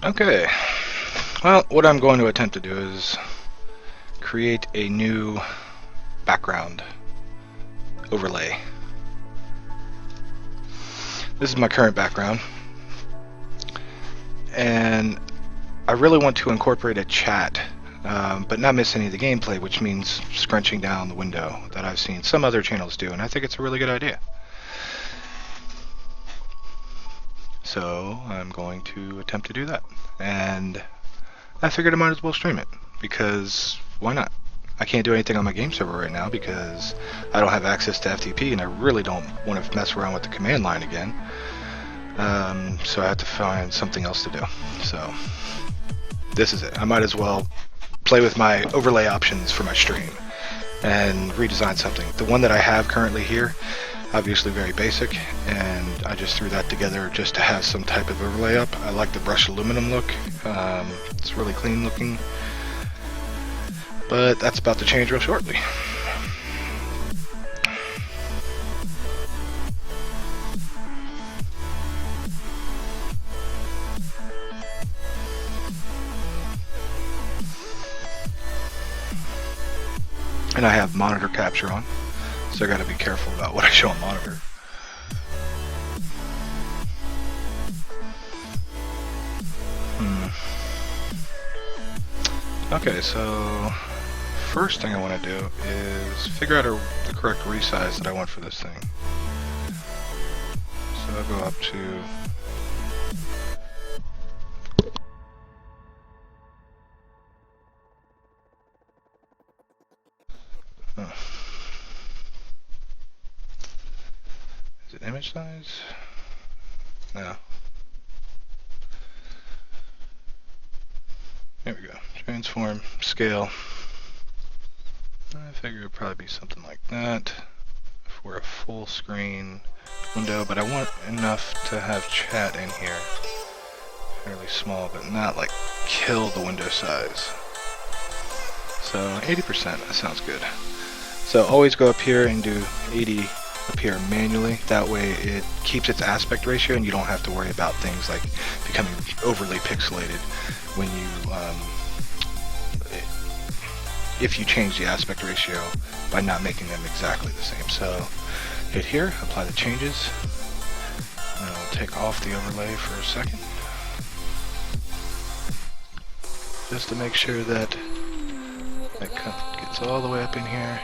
Okay, well, what I'm going to attempt to do is create a new background overlay. This is my current background, and I really want to incorporate a chat, but not miss any of the gameplay, which means scrunching down the window that I've seen some other channels do, and I think it's a really good idea. So I'm going to attempt to do that, and I figured I might as well stream it, because why not? I can't do anything on my game server right now because I don't have access to FTP, and I really don't want to mess around with the command line again. So I have to find something else to do. So this is it. I might as well play with my overlay options for my stream and redesign something. The one that I have currently here, obviously very basic, and I just threw that together just to have some type of overlay up. I like the brushed aluminum look. It's really clean looking, but that's about to change real shortly. And I have monitor capture on, so I gotta be careful about what I show on monitor. Okay, so first thing I want to do is figure out the correct resize that I want for this thing. So I'll go up to Is it image size? No. There we go. Transform, scale. I figure it'd probably be something like that for a full screen window, but I want enough to have chat in here. Fairly small, but not like kill the window size. So 80%, that sounds good. So always go up here and do 80 up here manually. That way it keeps its aspect ratio and you don't have to worry about things like becoming overly pixelated when you if you change the aspect ratio by not making them exactly the same. So hit here, apply the changes, and I'll take off the overlay for a second just to make sure that that gets all the way up in here.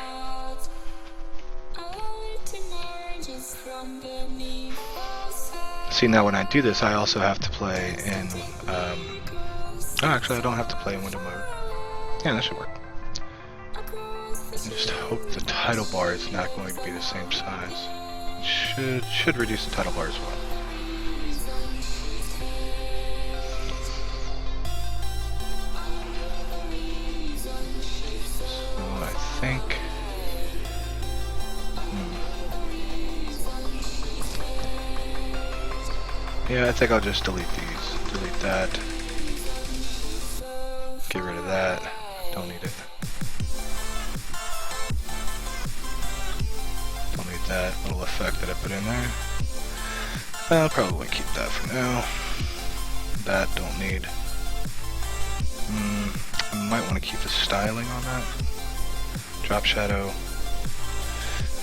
See, now when I do this, I also have to play in actually I don't have to play in window mode. Yeah, that should work. I just hope the title bar is not going to be the same size. It should reduce the title bar as well. So I think yeah, I think I'll just delete these. Delete that. Get rid of that. Don't need it. Don't need that little effect that I put in there. I'll probably keep that for now. That don't need. I might want to keep the styling on that. Drop shadow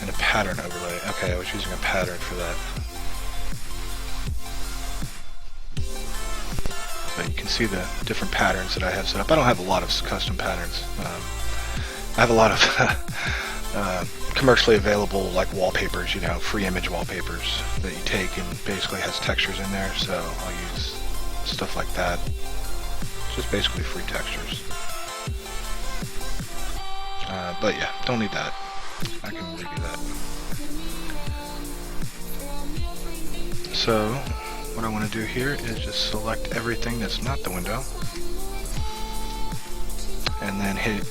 and a pattern overlay. Okay, I was using a pattern for that. So you can see the different patterns that I have set up. I don't have a lot of custom patterns. I have a lot of commercially available like wallpapers, you know, free image wallpapers that you take and basically has textures in there. So I'll use stuff like that. Just basically free textures. But yeah, don't need that. I can redo that. So what I want to do here is just select everything that's not the window, and then hit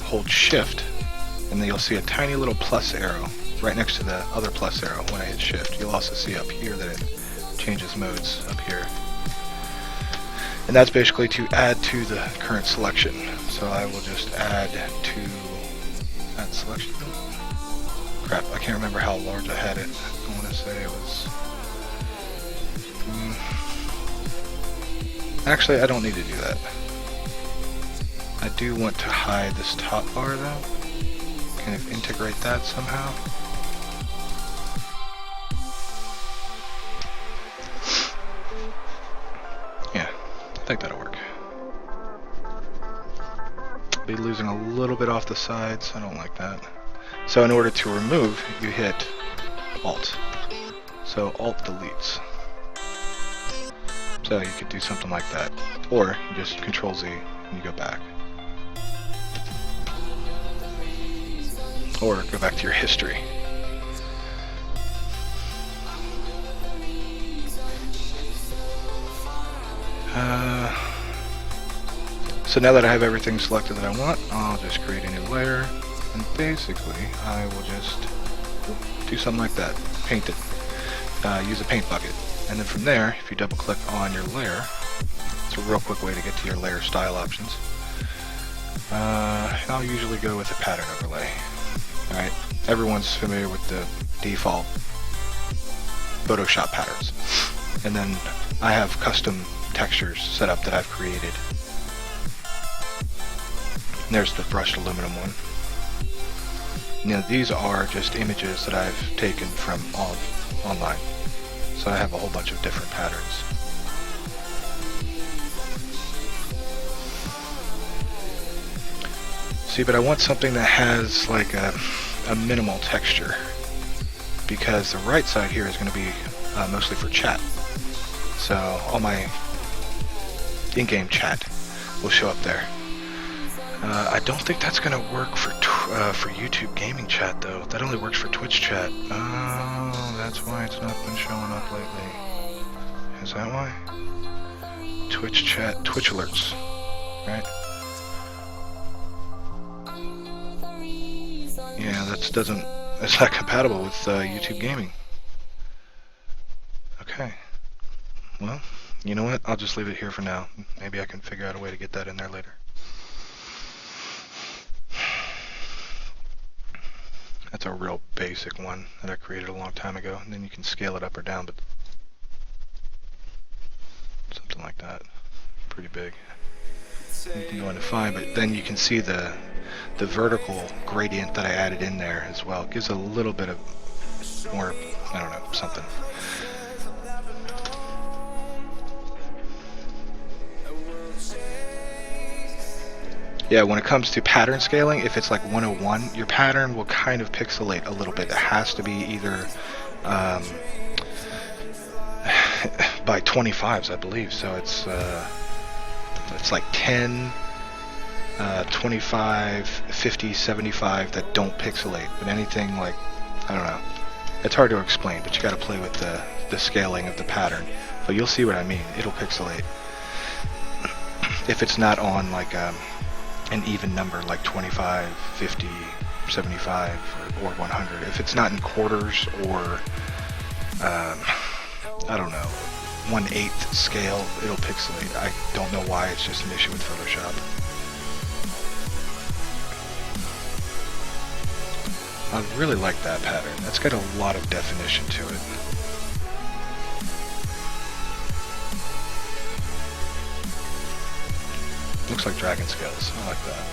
hold shift, and then you'll see a tiny little plus arrow right next to the other plus arrow when I hit shift. You'll also see up here that it changes modes up here, and that's basically to add to the current selection. So I will just add to that selection. Crap, I can't remember how large I had it. I want to say it was Actually, I don't need to do that. I do want to hide this top bar though. Kind of integrate that somehow. Yeah, I think that'll work. Be losing a little bit off the sides. I don't like that. So in order to remove, you hit Alt. So Alt deletes. So you could do something like that. Or you just Control Z and you go back. Or go back to your history. So now that I have everything selected that I want, I'll just create a new layer, and basically I will just do something like that. Paint it. Use a paint bucket. And then from there, if you double click on your layer, it's a real quick way to get to your layer style options. I'll usually go with a pattern overlay. Alright, everyone's familiar with the default Photoshop patterns. And then I have custom textures set up that I've created. And there's the brushed aluminum one. Now these are just images that I've taken from online. So I have a whole bunch of different patterns. See, but I want something that has like a minimal texture, because the right side here is going to be mostly for chat. So all my in-game chat will show up there. I don't think that's going to work for YouTube gaming chat though. That only works for Twitch chat. Oh, that's why it's not been showing up lately. Is that why? Twitch chat, TwitchAlerts, right? Yeah, that's not compatible with YouTube gaming. Okay. Well, you know what? I'll just leave it here for now. Maybe I can figure out a way to get that in there later. That's a real basic one that I created a long time ago, and then you can scale it up or down, but something like that. Pretty big. You can go into fine, but then you can see the vertical gradient that I added in there as well. It gives a little bit of more, I don't know, something. Yeah, when it comes to pattern scaling, if it's like 101, your pattern will kind of pixelate a little bit. It has to be either by 25s, I believe. So it's like 10, 25, 50, 75 that don't pixelate. But anything like, I don't know. It's hard to explain, but you got to play with the scaling of the pattern. But you'll see what I mean. It'll pixelate. If it's not on like an even number like 25, 50, 75, or 100. If it's not in quarters or, I don't know, 1/8 scale, it'll pixelate. I don't know why, it's just an issue with Photoshop. I really like that pattern. That's got a lot of definition to it. Looks like dragon scales. I like that.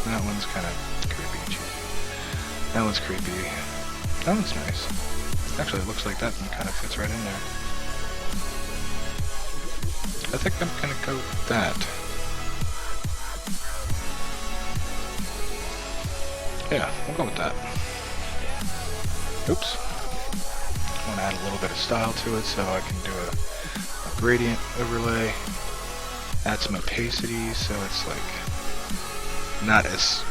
That one's kind of creepy and cheesy. That one's creepy. That one's nice. Actually, it looks like that one kind of fits right in there. I think I'm going to go with that. Yeah, we'll go with that. Oops. I want to add a little bit of style to it, so I can do a gradient overlay. Add some opacity, so it's like not as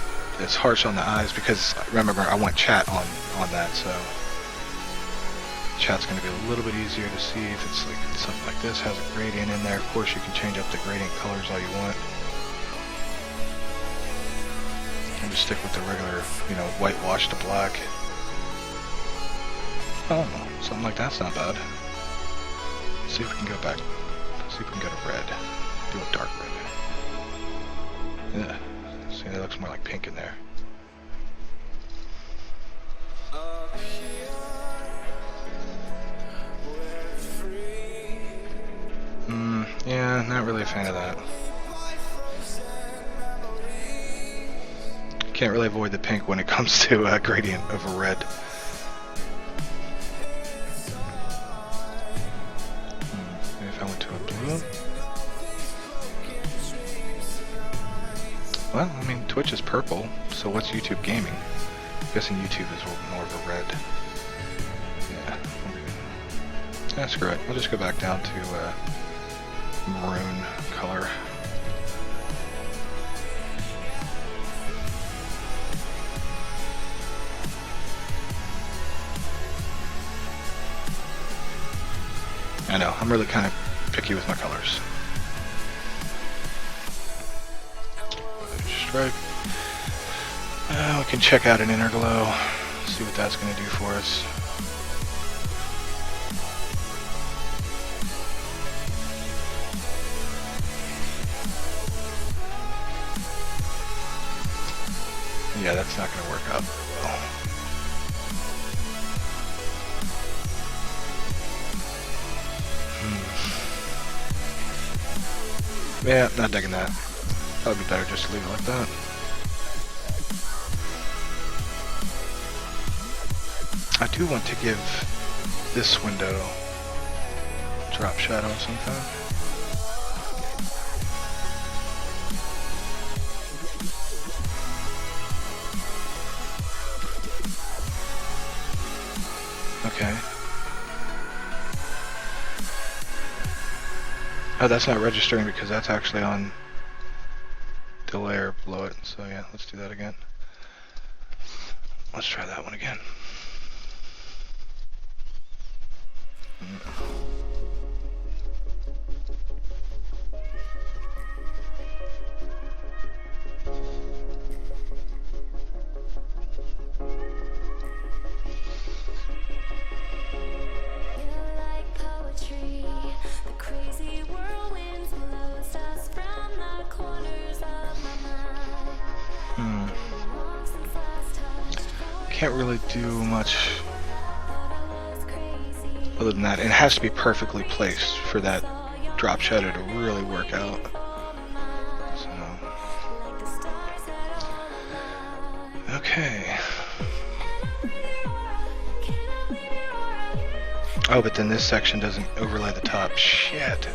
harsh on the eyes, because remember I want chat on that, so chat's going to be a little bit easier to see if it's like something like this has a gradient in there. Of course, you can change up the gradient colors all you want. And just stick with the regular, you know, whitewash to black. Oh, something like that's not bad. Let's see if we can go back. Let's see if we can go to red. Do a dark red. Yeah. See, that looks more like pink in there. Yeah, not really a fan of that. Can't really avoid the pink when it comes to gradient over red. Maybe if I went to a blue. Well, I mean, Twitch is purple, so what's YouTube gaming? I'm guessing YouTube is more of a red. Yeah, screw it. I'll just go back down to maroon color. I know, I'm really kind of picky with my colors. Stripe. We can check out an inner glow, see what that's going to do for us. Yeah, that's not going to work out very well. Yeah, not digging that. That would be better just to leave it like that. I do want to give this window drop shadow sometime. Okay. Oh, that's not registering because that's actually on the layer below it. So yeah, let's do that again. Let's try that one again. Can't really do much other than that. It has to be perfectly placed for that drop shadow to really work out. So, okay. Oh, but then this section doesn't overlay the top. Shit.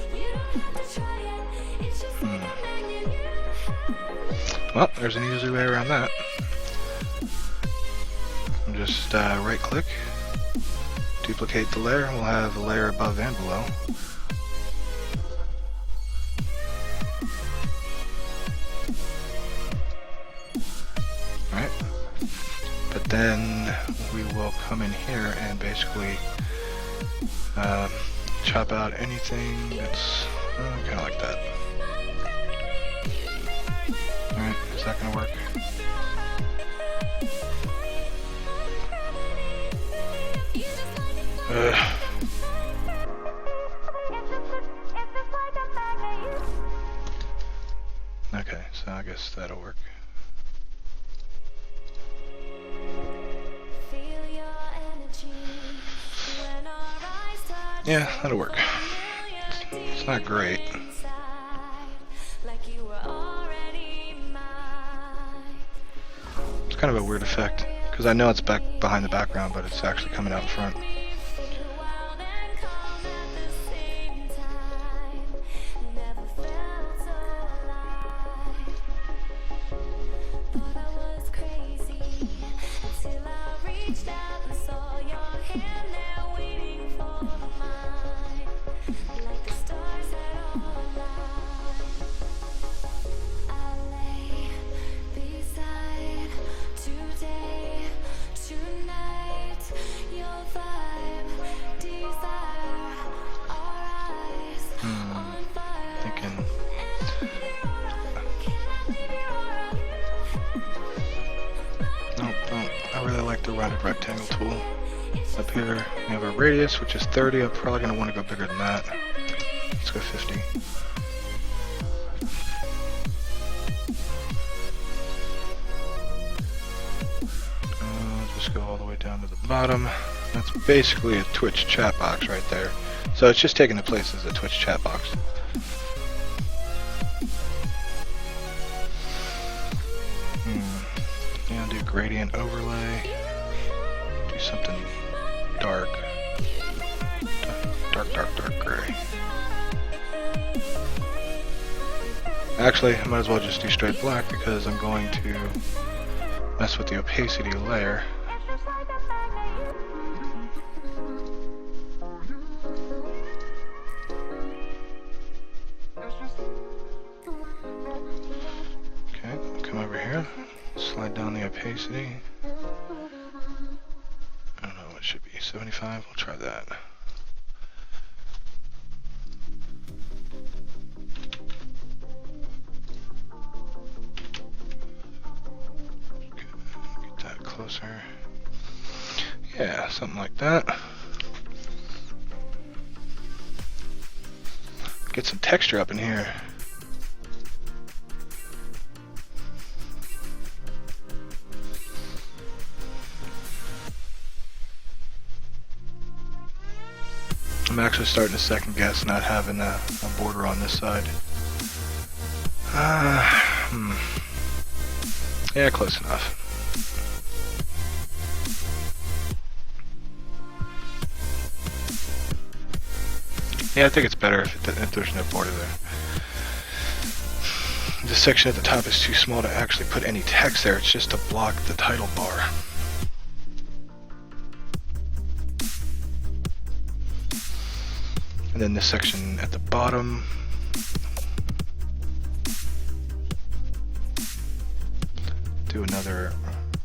Well, there's an easy way around that. Just right click, duplicate the layer, we'll have a layer above and below. Alright, but then we will come in here and basically chop out anything that's kind of like that. Alright, is that going to work? Okay, so I guess that'll work. Yeah, that'll work. It's not great. It's kind of a weird effect, because I know it's back behind the background, but it's actually coming out in front. Rectangle tool. Up here we have our radius, which is 30. I'm probably going to want to go bigger than that. Let's go 50. Just go all the way down to the bottom. That's basically a Twitch chat box right there. So it's just taking the place as a Twitch chat box. Yeah, I'll do gradient overlay. Do something dark. Dark gray. Actually, I might as well just do straight black because I'm going to mess with the opacity layer. Okay, come over here, slide down the opacity. I don't know what it should be, 75, we'll try that. Get that closer. Yeah, something like that. Get some texture up in here. I'm actually starting to second guess not having a border on this side. Yeah, close enough. Yeah, I think it's better if there's no border there. This section at the top is too small to actually put any text there. It's just to block the title bar. And then this section at the bottom. Do another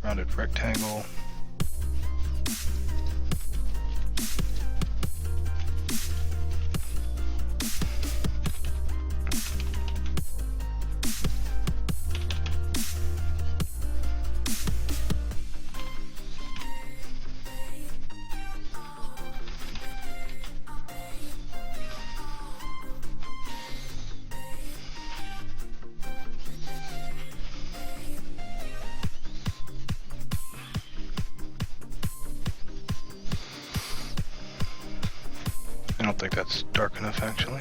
rounded rectangle. I don't think that's dark enough, actually.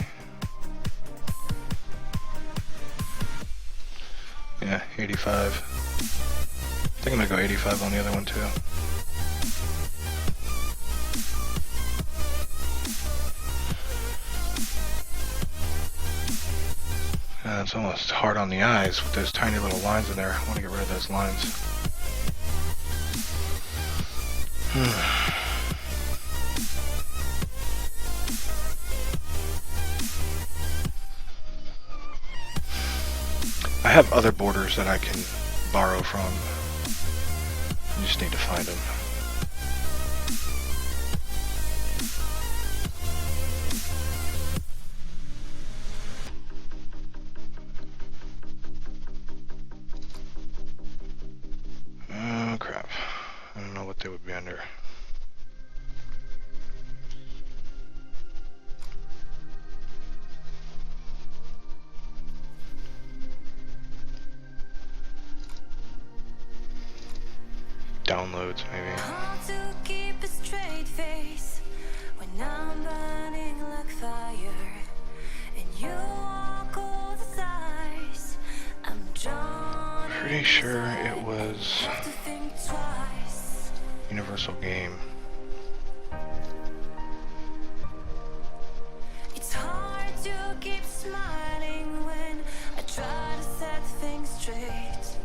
Yeah, 85. I think I'm gonna go 85 on the other one too. It's almost hard on the eyes with those tiny little lines in there. I want to get rid of those lines. I have other borders that I can borrow from. I just need to find them. Oh crap. I don't know what they would be under. Downloads, maybe. Hard to keep a straight face when I'm burning like fire and you walk all the sides. I'm drawn. Pretty sure it was Have to think twice. Universal Game. It's hard to keep smiling when I try to set things straight.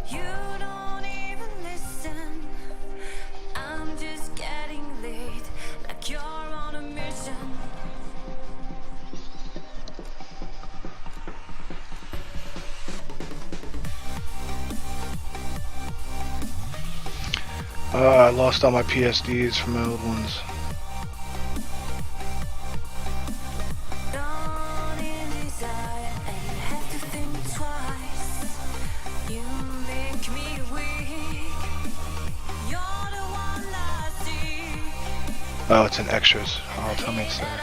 You don't even listen. I'm just getting late, like you're on a mission. I lost all my PSDs from my old ones. Dawn in desire, and you have to think twice. You make me weak. You're the one I see. Oh, it's in extras. Oh, tell me it's there.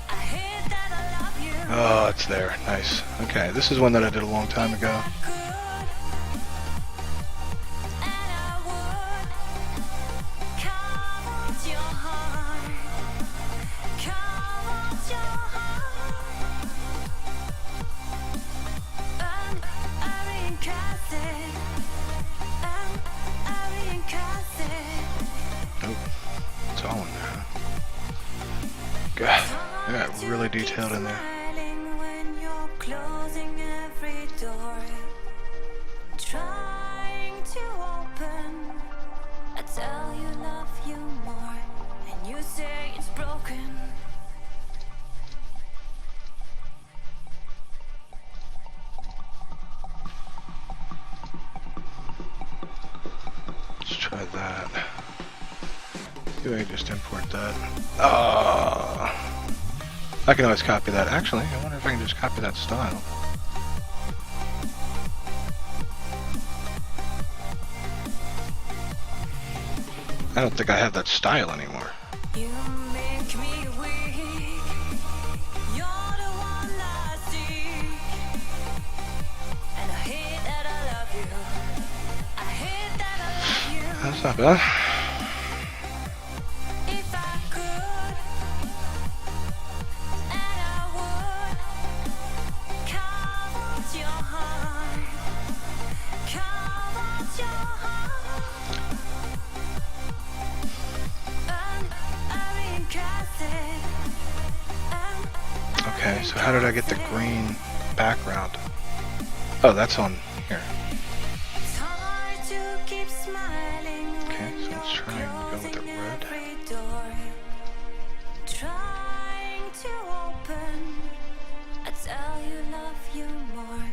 I hate that I love you. Oh, it's there. Nice. Okay, this is one that I did a long time ago. really detailed in there. Smiling when you're closing every door, trying to open. I tell you love you more, and you say it's broken. Let's try that. Do I just import that? Ah. I can always copy that. Actually, I wonder if I can just copy that style. I don't think I have that style anymore. You make me weak. You're the one I seek. And I hate that I love you. I hate that I love you. That's not bad. If I could, and I would, carve out your heart. Carve out your heart. Okay, so how did I get the green background? Oh, that's on here. Okay, so let's try and go with the red. Trying to open. I tell you love you more,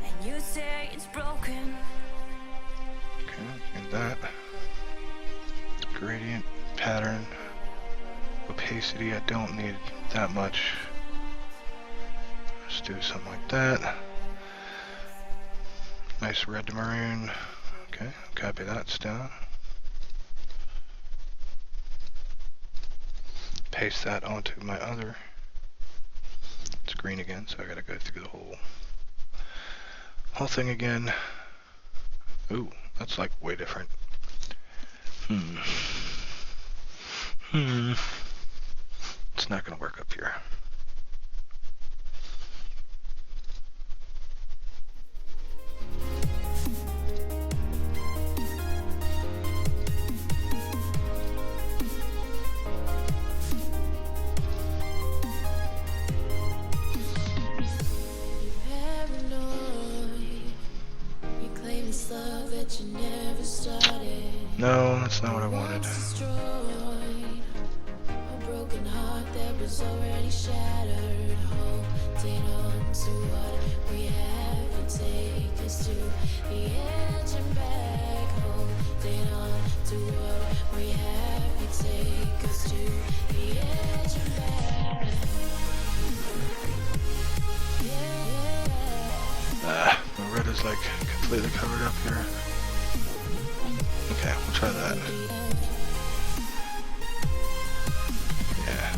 and you say it's broken. Okay, and that. Gradient, pattern, opacity, I don't need that much. Let's do something like that. Nice red to maroon. Okay, copy that down. Paste that onto my other. It's green again, so I gotta go through the whole thing again. Ooh, that's like way different. It's not gonna work up here. No, that's not what I wanted. A broken heart that was already shattered, holding on to what we have and take us to the edge and back, holding on to what we have and take us to the edge and back. My red is like completely covered up here. Okay, we'll try that. Yeah.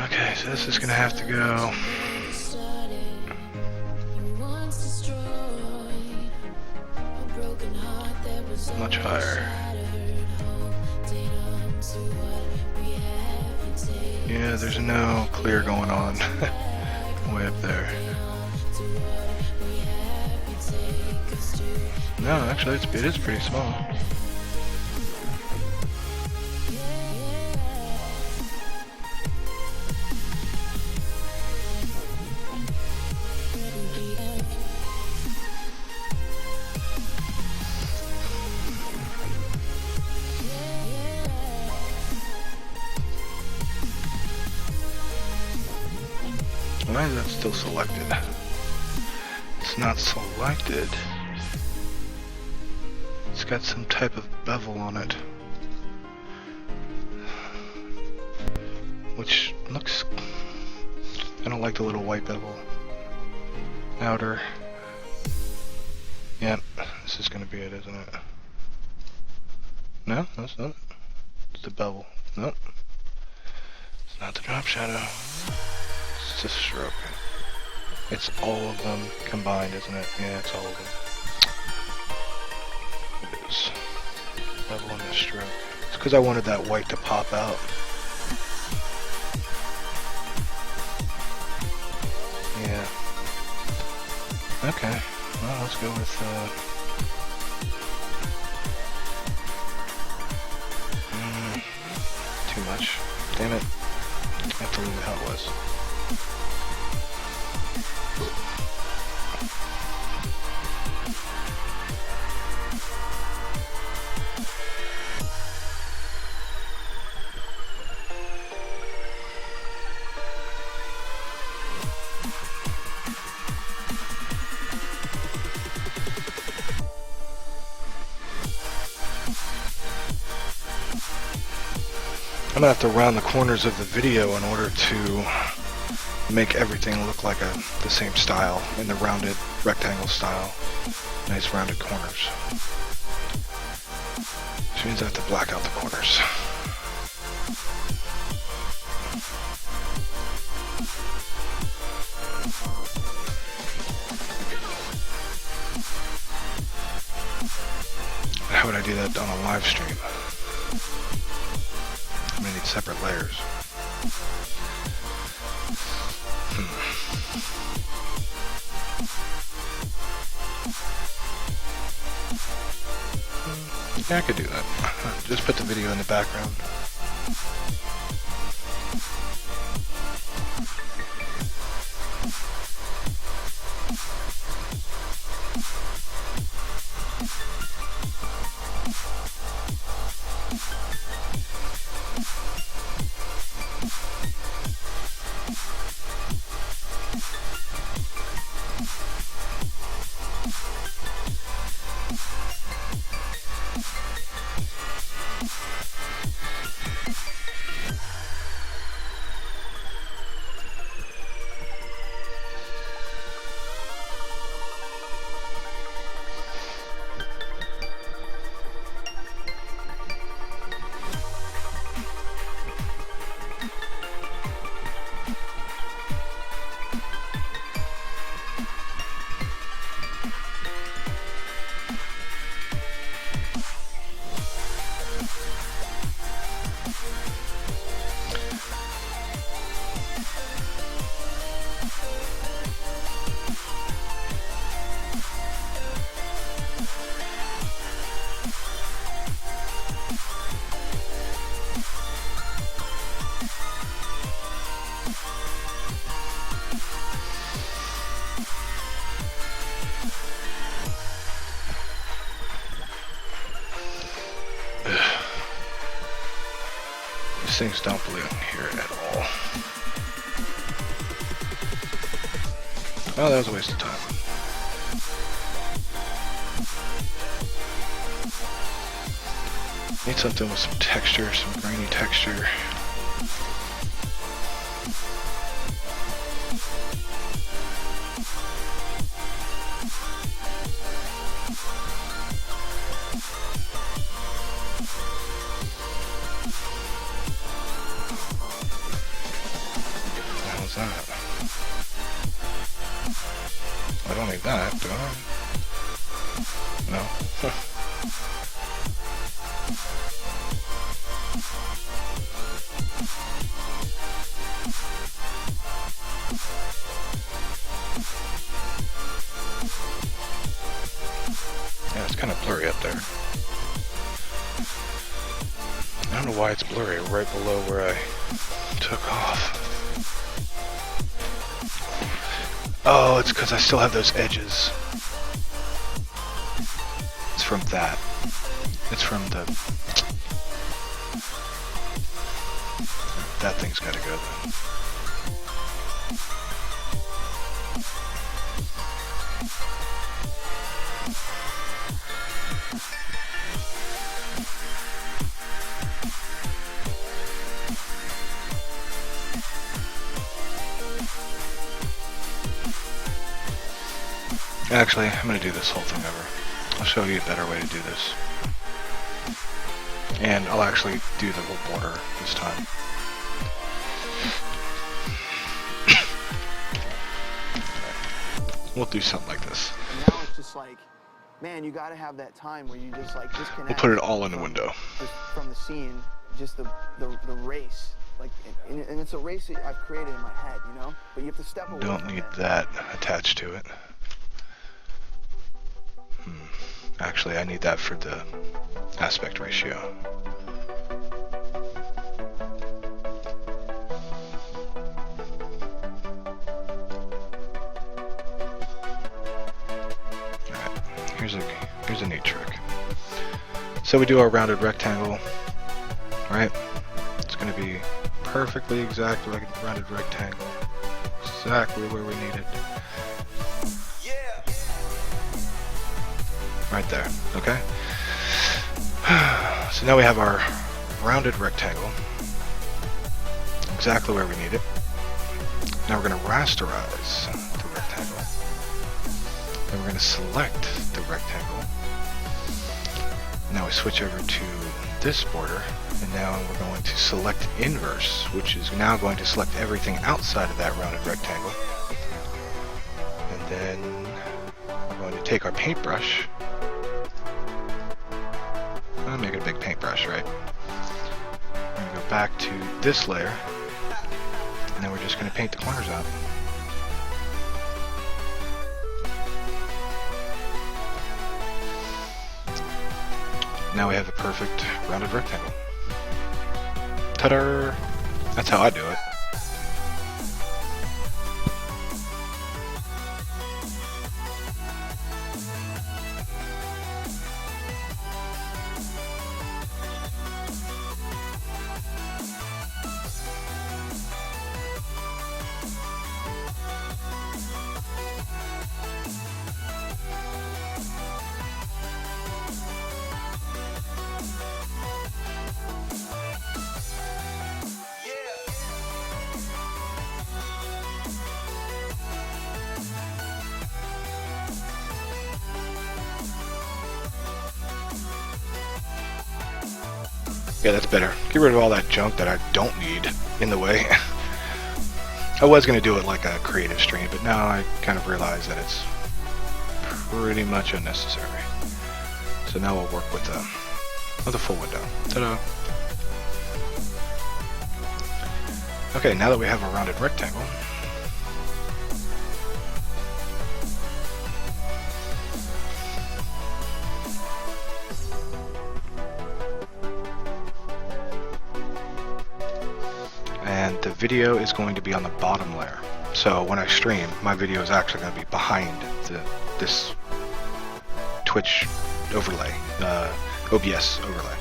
Okay, so this is gonna have to go much higher. Yeah, there's no clear going on way up there. No, actually, it is pretty small. Why is that still selected? It's not selected. It's got some type of bevel on it, which looks... I don't like the little white bevel. Outer. Yep, this is gonna be it, isn't it? No, that's not it. It's the bevel. Nope. It's not the drop shadow. It's What's this stroke? It's all of them combined, isn't it? Yeah, it's all of them. It is. Level on the stroke. It's because I wanted that white to pop out. Yeah. Okay. Well, let's go with, too much. Damn it. I have to leave it how it was. I'm gonna have to round the corners of the video in order to make everything look like the same style, in the rounded rectangle style. Nice rounded corners. Which means I have to black out the corners. How would I do that on a live stream? I'm gonna need separate layers. Yeah, I could do that. Just put the video in the background. These things don't belong here at all. Oh, that was a waste of time. Need something with some texture, some grainy texture. How's that? I don't need that, do I? No. Yeah, it's kind of blurry up there. I don't know why it's blurry right below where I took off. Oh, it's because I still have those edges. It's from that. It's from the... That thing's gotta go then. Actually, I'm going to do this whole thing over. I'll show you a better way to do this. And I'll actually do the little border this time. We'll do something like this. And now it's just like, man, you gotta have that time where you just like disconnect. We'll put it all in the window. Just from the scene, just the race. Like, and it's a race that I've created in my head, you know? But you have to step away. Don't need that attached to it. Actually, I need that for the aspect ratio. Here's a neat trick. So we do our rounded rectangle, right? It's going to be perfectly exact like a rounded rectangle, exactly where we need it. Right there, okay? So now we have our rounded rectangle, exactly where we need it. Now we're going to rasterize the rectangle. Then we're going to select the rectangle. Now we switch over to this border, and now we're going to select inverse, which is now going to select everything outside of that rounded rectangle. And then we're going to take our paintbrush. I'll make it a big paintbrush, right? We're going to go back to this layer, and then we're just going to paint the corners out. Now we have the perfect rounded rectangle. Ta-da! That's how I do it. Yeah, that's better. Get rid of all that junk that I don't need in the way. I was going to do it like a creative stream, but now I kind of realize that it's pretty much unnecessary. So now we'll work with the full window. Ta-da! Okay, now that we have a rounded rectangle, and the video is going to be on the bottom layer. So when I stream, my video is actually going to be behind this Twitch overlay, OBS overlay.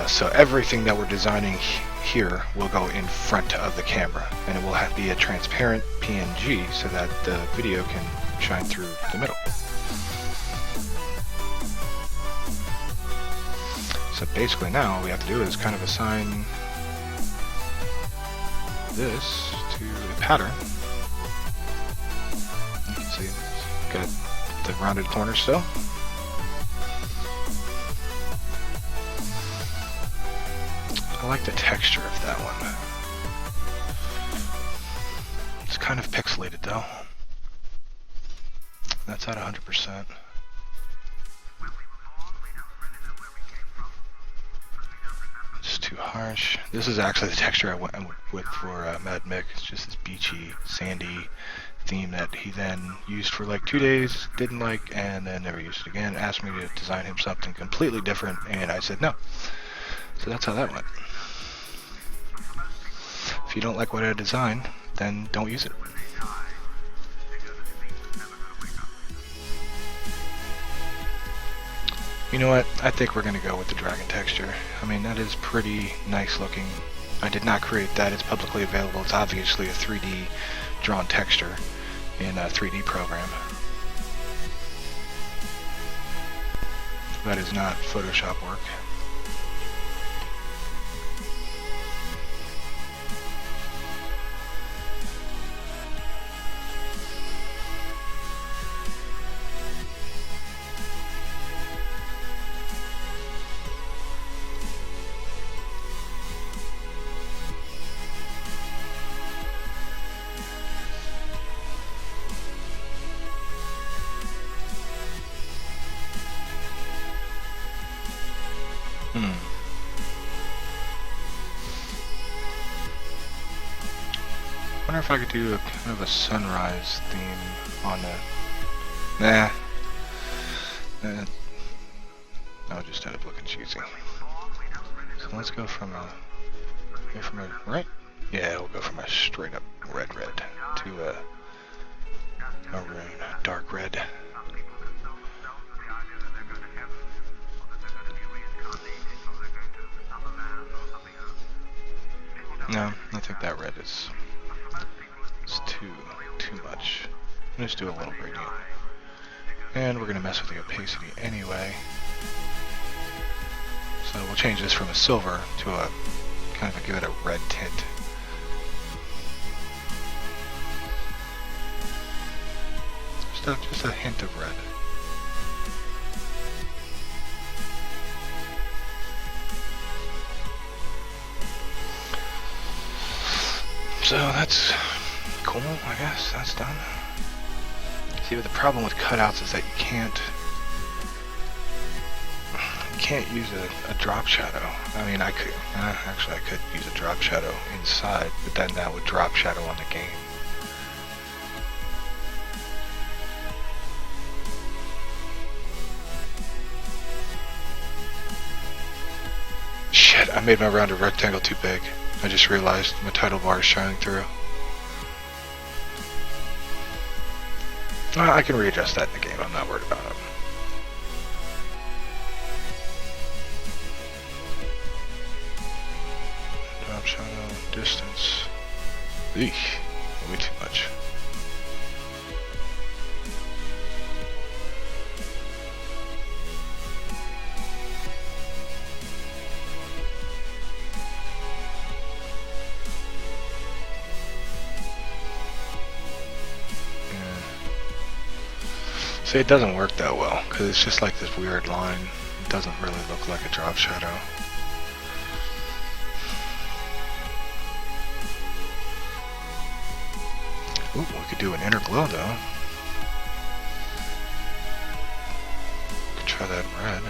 So everything that we're designing here will go in front of the camera, and it will be a transparent PNG so that the video can shine through the middle. So basically now all we have to do is kind of assign this to a pattern. You can see it's got the rounded corners still. I like the texture of that one. It's kind of pixelated though. That's at 100%. It's too harsh. This is actually the texture I went with for Mad Mick. It's just this beachy, sandy theme that he then used for like 2 days, didn't like, and then never used it again. Asked me to design him something completely different, and I said no. So that's how that went. If you don't like what I designed, then don't use it. You know what? I think we're going to go with the dragon texture. I mean, that is pretty nice looking. I did not create that. It's publicly available. It's obviously a 3D drawn texture in a 3D program. That is not Photoshop work. if I could do a kind of a sunrise theme on the... Nah. That would just end up looking cheesy. So let's go from a right? Yeah, we'll go from a straight up red to a maroon, dark red. No, I think that red is too much. Let's do a little gradient. And we're going to mess with the opacity anyway. So we'll change this from a silver to a kind of give it a red tint. Just a hint of red. So that's cool, I guess. That's done. See, but the problem with cutouts is that you can't use a drop shadow. I mean, I could, actually I could use a drop shadow inside, but then that would drop shadow on the game. Shit, I made my rounded rectangle too big. I just realized my title bar is shining through. I can readjust that in the game, I'm not worried about it. Drop shadow, distance. Eesh, way too much. See, it doesn't work that well, because it's just like this weird line. It doesn't really look like a drop shadow. Ooh, we could do an inner glow though. Could try that in red.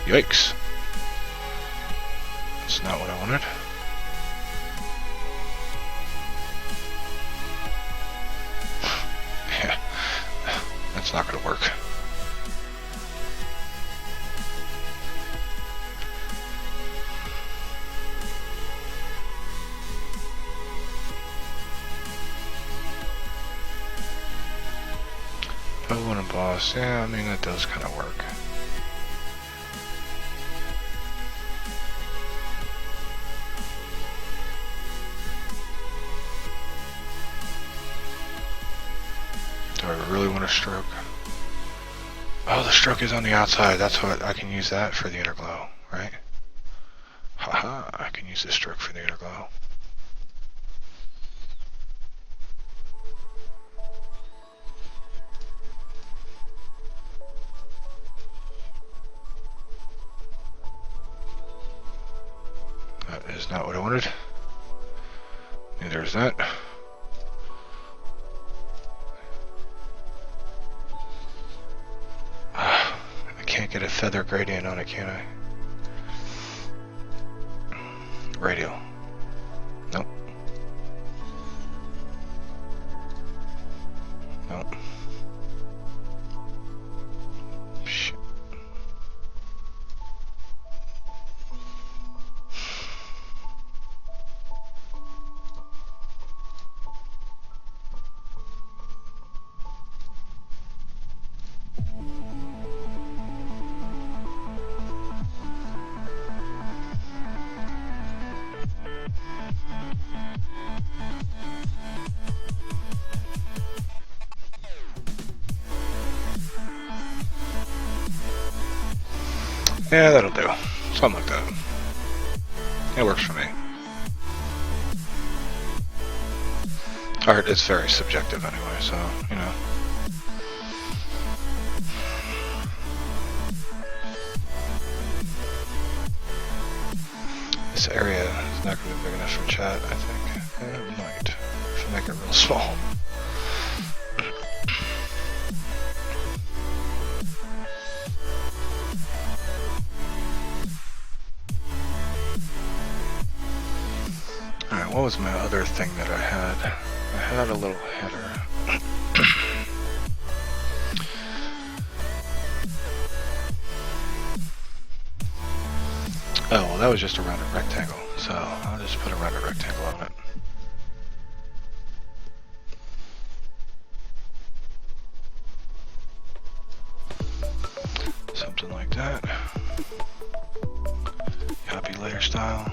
Yikes. That's not what I wanted. Yeah, that's not gonna work. Bow and emboss, yeah, I mean that does kind of work. Do I really want a stroke? Oh, the stroke is on the outside. That's what I can use that for the inner glow, right? Haha, I can use this stroke for the inner glow. That is not what I wanted. Neither is that. I can't get a feather gradient on it, can I? Radial. Nope. Nope. Shit. Yeah, that'll do. Something like that. It works for me. Art is very subjective anyway, so, you know. This area is not going to be big enough for chat, I think. It might, if I make it real small. what was my other thing that I had? I had a little header. Oh, well, that was just a rounded rectangle, so I'll just put a rounded rectangle on it. Something like that. Copy layer style.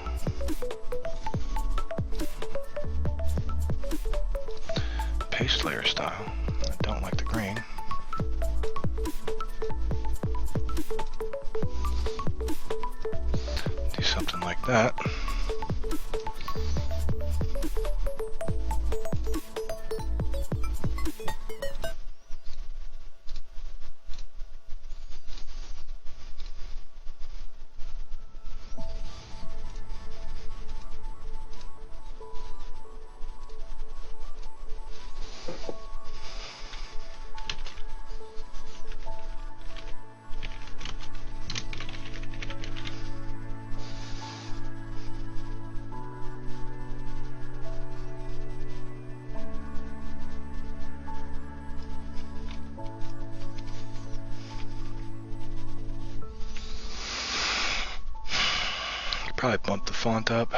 Paste layer style. I don't like the green. Do something like that. Probably bump the font up.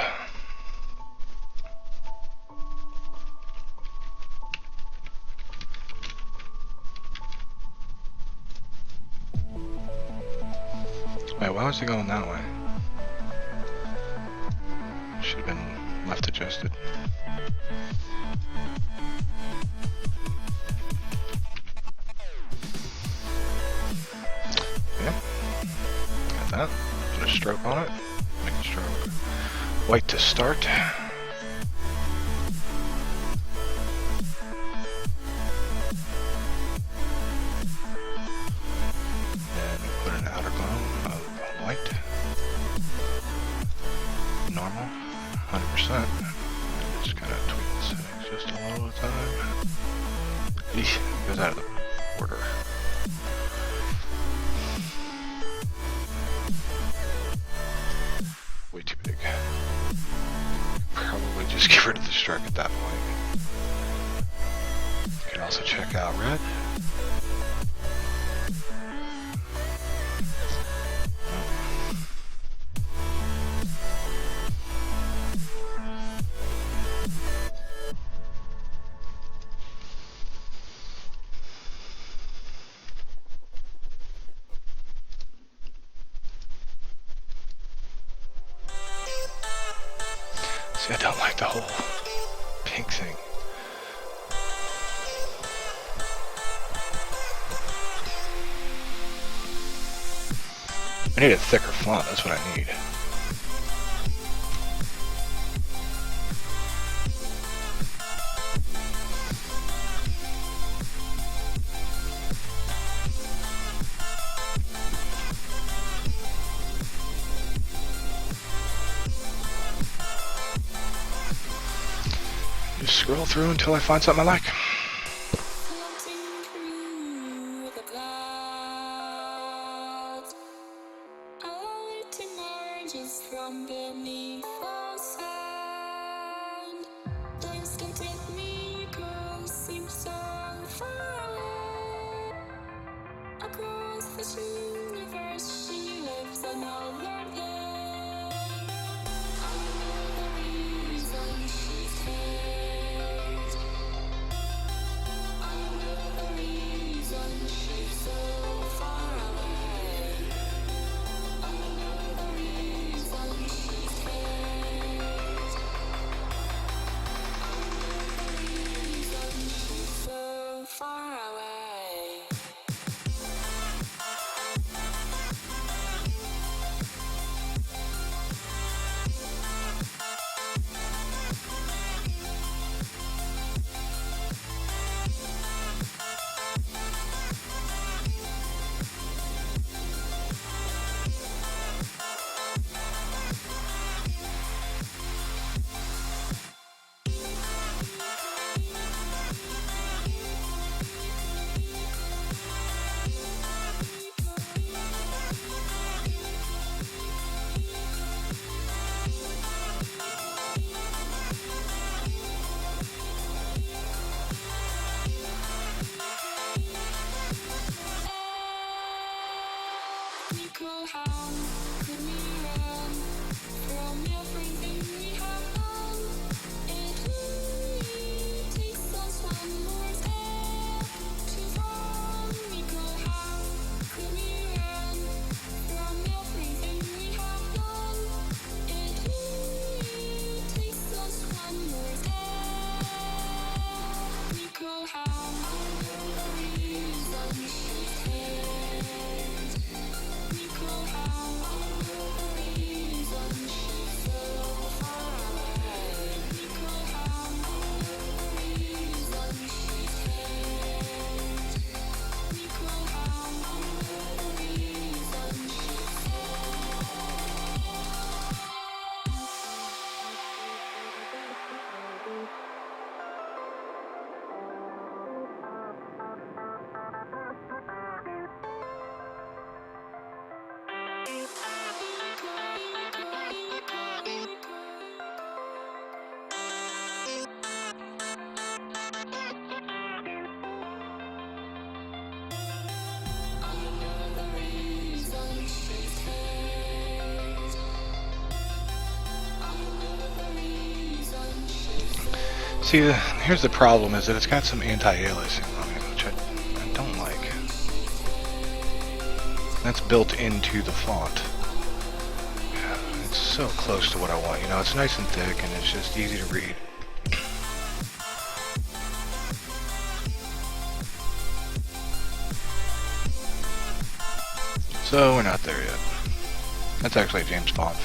Wait, why was it going that way? Should have been left adjusted. Yeah, got that. Put a stroke on it. Make the stroke white to start. Then put an outer glow of white. Normal, 100%. Just kind of tweak the settings just a little at a time. Eesh, goes out of the border. Way too big. Probably just get rid of the stroke at that point. You can also check out red. See, I don't like the whole pink thing. I need a thicker font, that's what I need. Just scroll through until I find something I like. Floating through the clouds, out emerges from beneath the sand. Place can take me, girl, seems so far away. Across this universe, she lives another day. I know the reason she stays. See, here's the problem, is that it's got some anti-aliasing on it, which I don't like. That's built into the font. It's so close to what I want, you know, it's nice and thick and it's just easy to read. So we're not there yet. That's actually a James font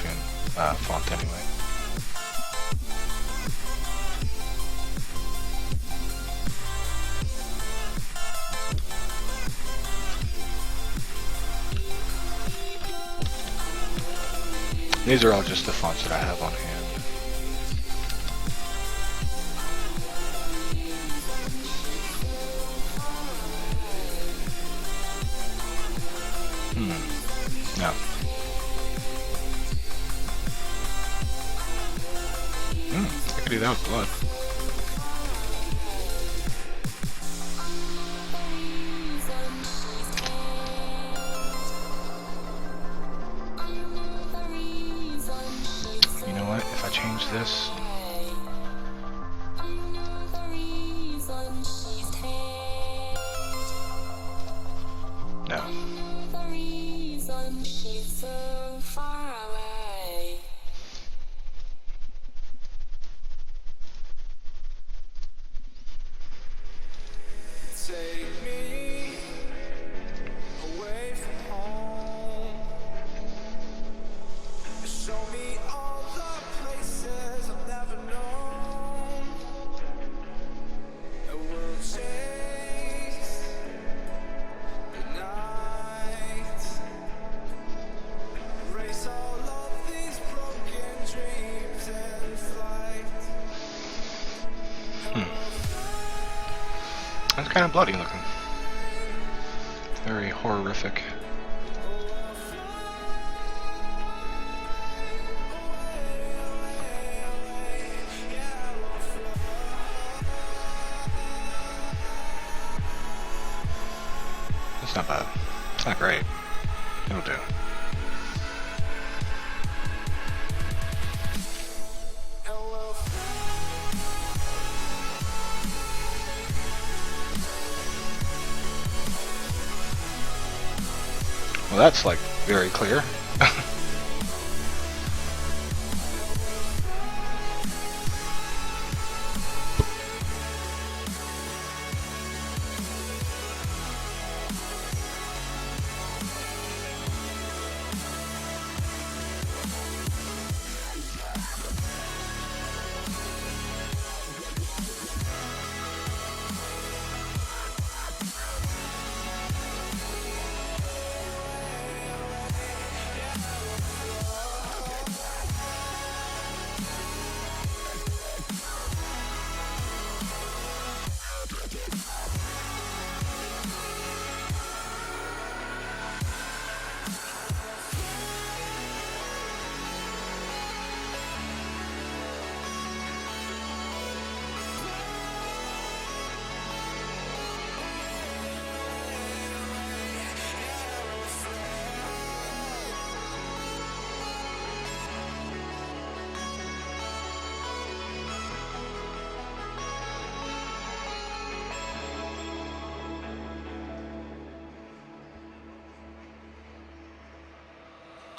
anyway. These are all just the fonts that I have on hand. No. I could do that with blood. You know what? If I change this... No. Take me away from home. Show me all the places I've never known. And we'll chase the night. Erase all of these broken dreams and flight. That's kind of bloody looking. Very horrific. That's not bad. It's not great. It'll do. Well, that's like very clear.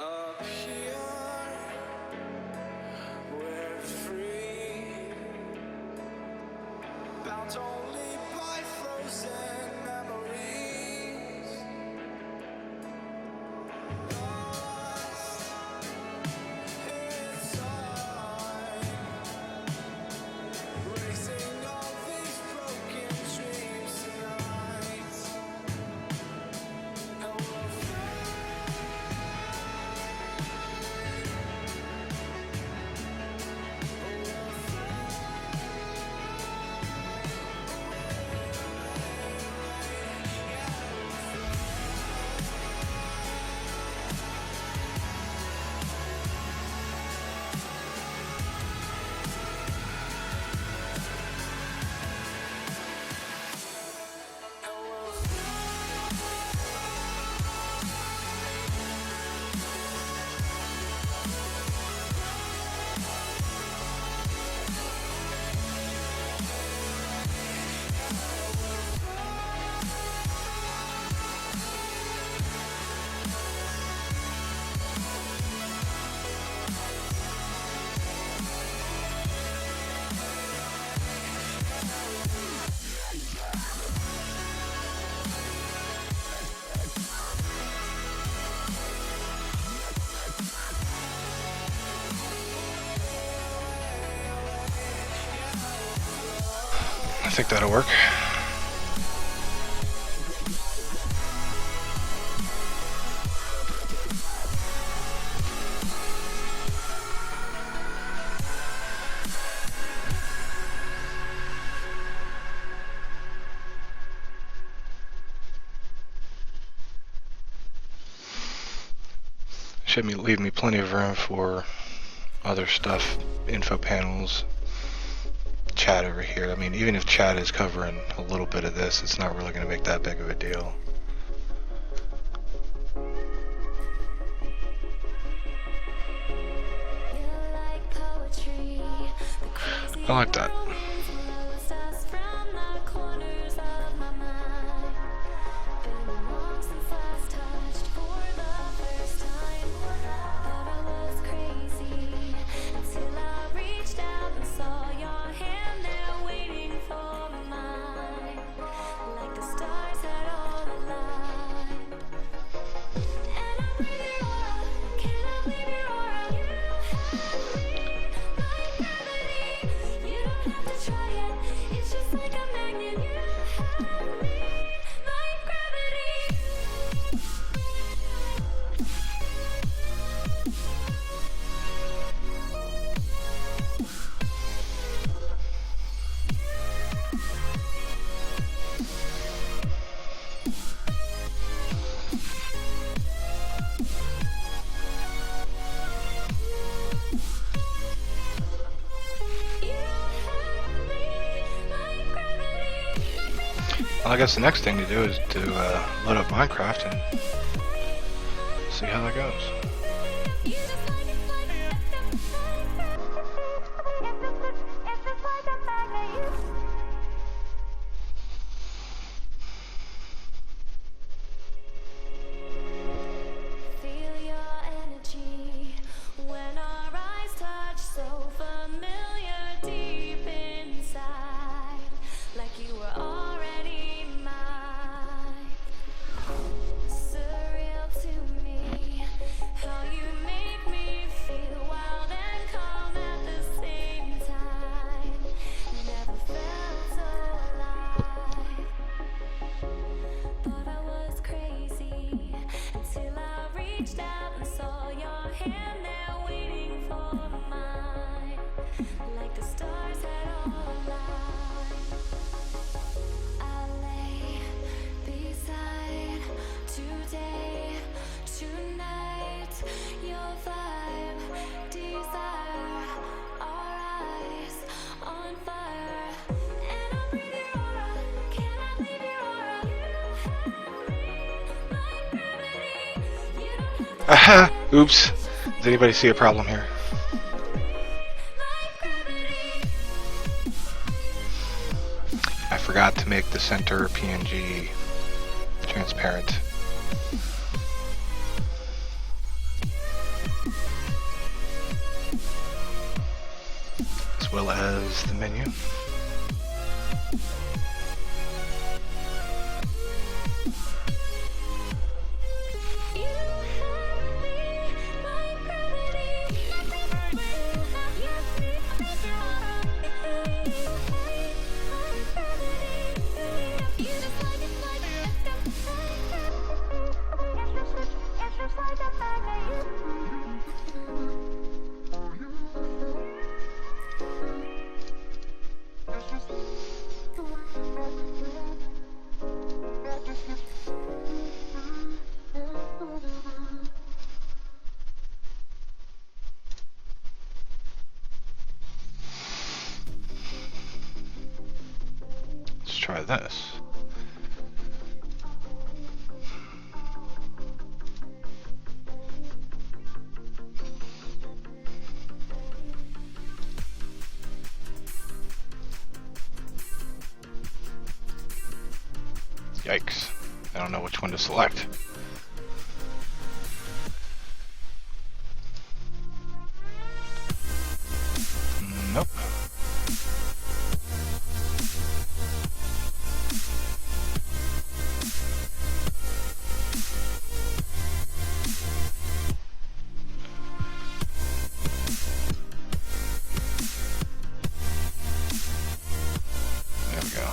Up here, we're free, bound only by frozen memories. Lost in time, racing all these broken dreams tonight. And we'll I think that'll work. Should leave me plenty of room for other stuff, info panels, chat over here. I mean, even if chat is covering a little bit of this, it's not really going to make that big of a deal. I like that. Well, I guess the next thing to do is to load up Minecraft and see how that goes. Oops. Does anybody see a problem here? I forgot to make the center PNG transparent. As well as the menu. Try this. Yikes. I don't know which one to select. Nope. There we go.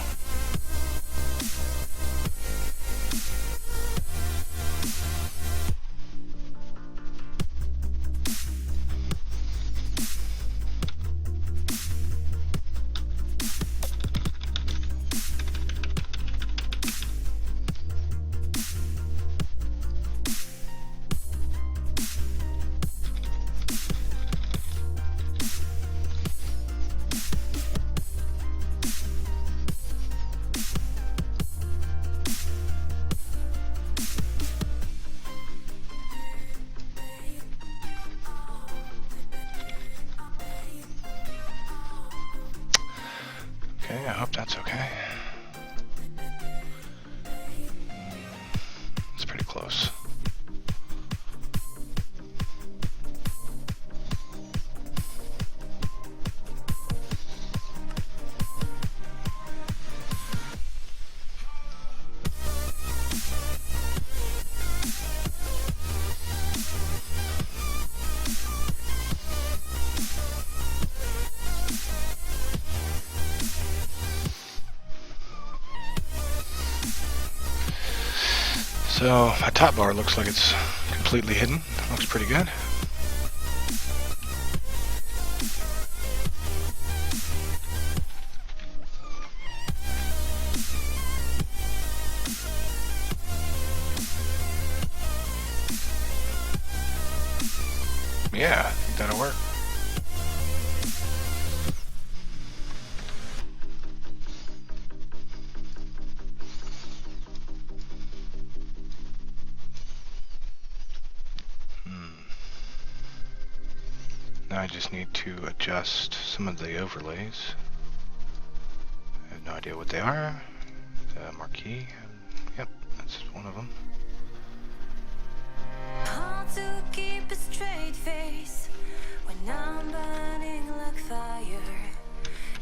Okay, I hope that's okay. It's pretty close. So my top bar looks like it's completely hidden. Looks pretty good. Yeah, I think that'll work. Now I just need to adjust some of the overlays. I have no idea what they are. The marquee. Yep, that's one of them. Hard to keep a straight face when I'm burning like fire,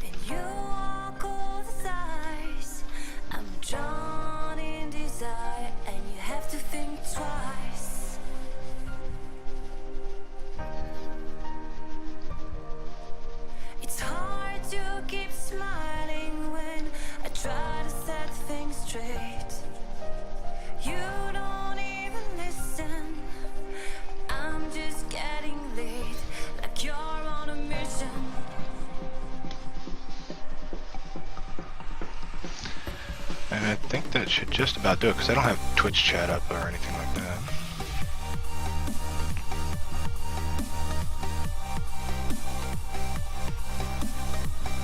and you are cold as ice. I'm drawn in desire, and you have to think twice. It's hard to keep smiling when I try to set things straight. You don't even listen. I'm just getting late, like you're on a mission. And I think that should just about do it, because I don't have Twitch chat up or anything like that.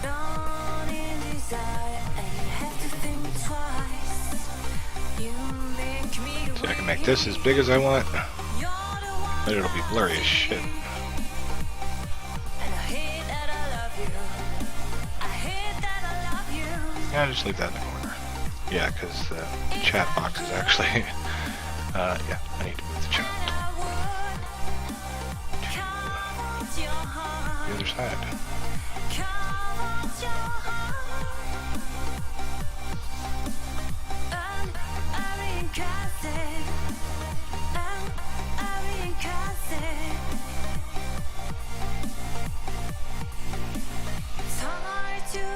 Drawn in desire, and you have to think twice. You make me See, I can make this as big as I want, You're the one but it'll be blurry as shit. and I hate that I love you. I hate that I love you. Yeah, just leave that in the corner. Yeah, because the chat box is actually... yeah, I need to move the chat to the other side.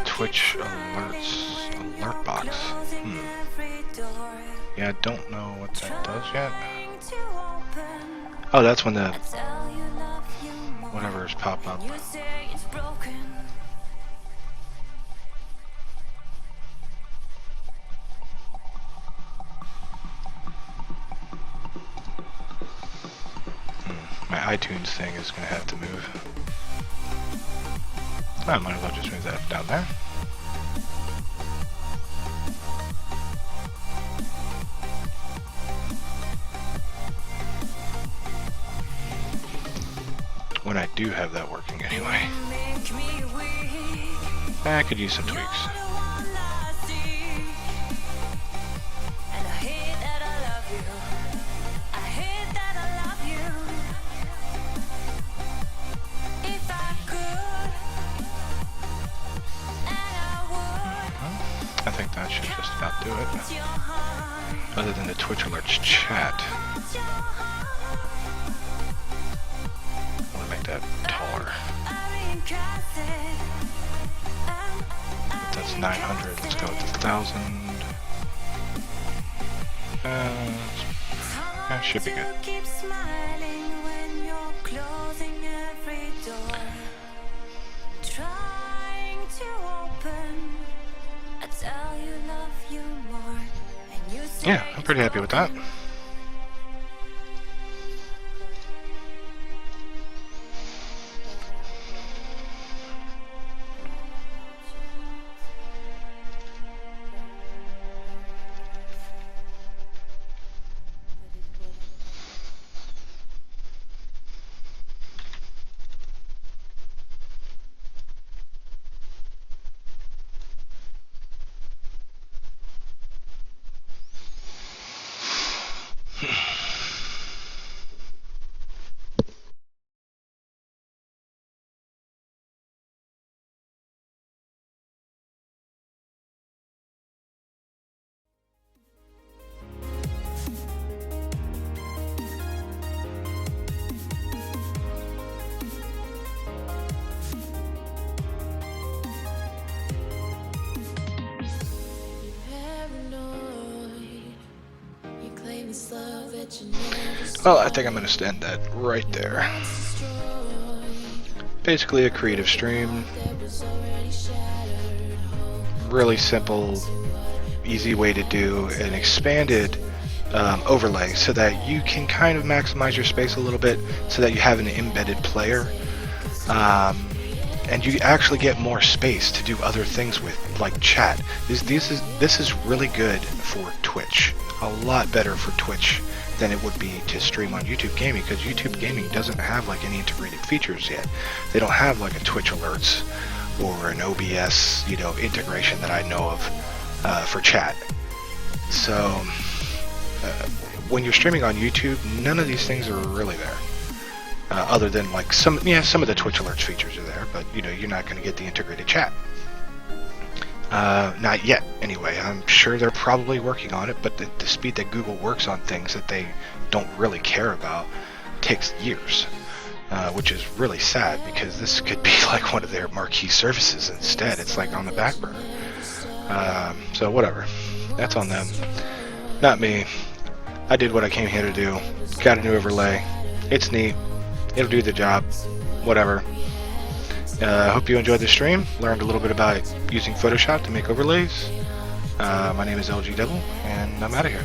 Twitch alerts, alert box. Yeah, I don't know what that does yet. Oh, that's when the whatever's pop up. My iTunes thing is gonna have to move. I might as well just move that down there. When I do have that working anyway. I could use some tweaks. I think that should just about do it. Other than the TwitchAlerts chat. I want to make that taller. Put that that's 900. Let's go with 1,000. That should be good. Keep smiling when you're closing every door. Trying to open. I tell you love you more. And you say Yeah, I'm pretty happy with that. Well, I think I'm going to end that right there. Basically a creative stream. Really simple, easy way to do an expanded overlay so that you can kind of maximize your space a little bit so that you have an embedded player. And you actually get more space to do other things with, like chat. This is really good for Twitch. A lot better for Twitch than it would be to stream on YouTube Gaming, because YouTube Gaming doesn't have like any integrated features yet. They don't have like a TwitchAlerts or an OBS, integration that I know of for chat. So when you're streaming on YouTube, none of these things are really there. Other than like some of the TwitchAlerts features are there, but you're not going to get the integrated chat. Not yet, anyway. I'm sure they're probably working on it, but the speed that Google works on things that they don't really care about takes years, which is really sad, because this could be like one of their marquee services instead. It's like on the back burner. So whatever. That's on them. Not me. I did what I came here to do. Got a new overlay. It's neat. It'll do the job. Whatever. I hope you enjoyed the stream. Learned a little bit about using Photoshop to make overlays. My name is LG Devil, and I'm out of here.